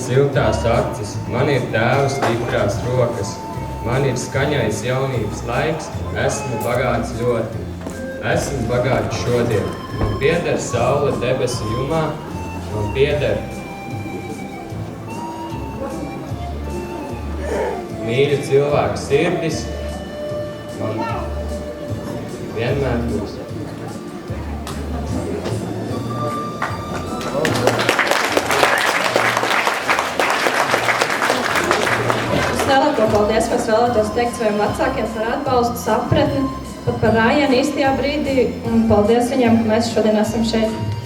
siltās acis, man ir tēva stiprās rokas, man ir skaņais jaunības laiks, esmu bagāts ļoti. Esmu bagāts šodien, man pieder saule debesu jumā, man pieder mīļu cilvēku sirdis, man vienmēr būs. Lielāko paldies mēs vēlētos teikt saviem vecākiem par atbalstu, sapratni, pat par Rājanu īstajā brīdī, un paldies viņiem, ka mēs šodien esam šeit.